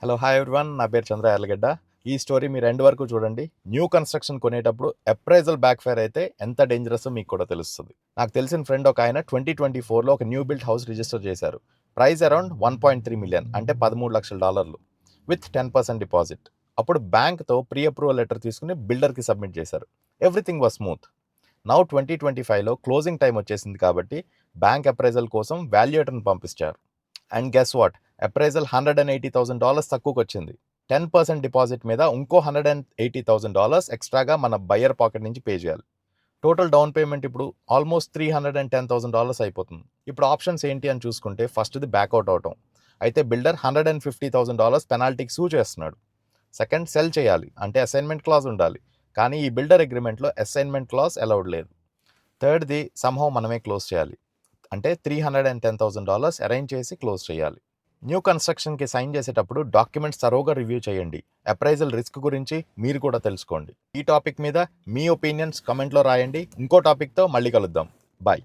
Hello hi everyone, నా పేరు చంద్ర యార్లగడ్డ. ఈ స్టోరీ మీరు ఎండ్ వరకు చూడండి. న్యూ కన్స్ట్రక్షన్ కొనేటప్పుడు అప్రైజల్ బ్యాక్ ఫైర్ అయితే ఎంత డేంజరస్ మీకు కూడా తెలుస్తుంది. నాకు తెలిసిన ఫ్రెండ్ ఒక ఆయన 2024లో ఒక న్యూ బిల్డ్ హౌస్ రిజిస్టర్ చేశారు. ప్రైస్ అరౌండ్ 1.3 మిలియన్, అంటే $13 లక్షలు, విత్ 10% డిపాజిట్. అప్పుడు బ్యాంక్తో ప్రీ అప్రూవల్ లెటర్ తీసుకుని బిల్డర్కి సబ్మిట్ చేశారు. Everything was smooth. నౌ 2025లో క్లోజింగ్ టైం వచ్చేసింది కాబట్టి బ్యాంక్ అప్రైజల్ కోసం వాల్యుయేటర్ని పంపించారు. అండ్ గెస్ వాట్, అప్రైజల్ $180,000 తక్కువకి వచ్చింది. 10% డిపాజిట్ మీద ఇంకో $180,000 ఎక్స్ట్రాగా మన బయ్యర్ పాకెట్ నుంచి పే చేయాలి. టోటల్ డౌన్ పేమెంట్ ఇప్పుడు ఆల్మోస్ట్ $310,000 అయిపోతుంది. ఇప్పుడు ఆప్షన్స్ ఏంటి అని చూసుకుంటే, ఫస్ట్ది బ్యాక్అవుట్ అవటం. అయితే బిల్డర్ $150,000 పెనాల్టీకి సూ చేస్తున్నాడు. సెకండ్, సెల్ చేయాలి, అంటే అసైన్మెంట్ క్లాజ్ ఉండాలి, కానీ ఈ బిల్డర్ అగ్రిమెంట్లో అసైన్మెంట్ క్లాజ్ అలౌడ్ లేదు. థర్డ్ది, సమ్హౌ మనమే క్లోజ్ చేయాలి, అంటే $310,000 అరేంజ్ చేసి క్లోజ్ చేయాలి. న్యూ కన్స్ట్రక్షన్కి సైన్ చేసేటప్పుడు డాక్యుమెంట్స్ తరోగా రివ్యూ చేయండి. అప్రైజల్ రిస్క్ గురించి మీరు కూడా తెలుసుకోండి. ఈ టాపిక్ మీద మీ ఒపీనియన్స్ కమెంట్లో రాయండి. ఇంకో టాపిక్తో మళ్ళీ కలుద్దాం. బాయ్.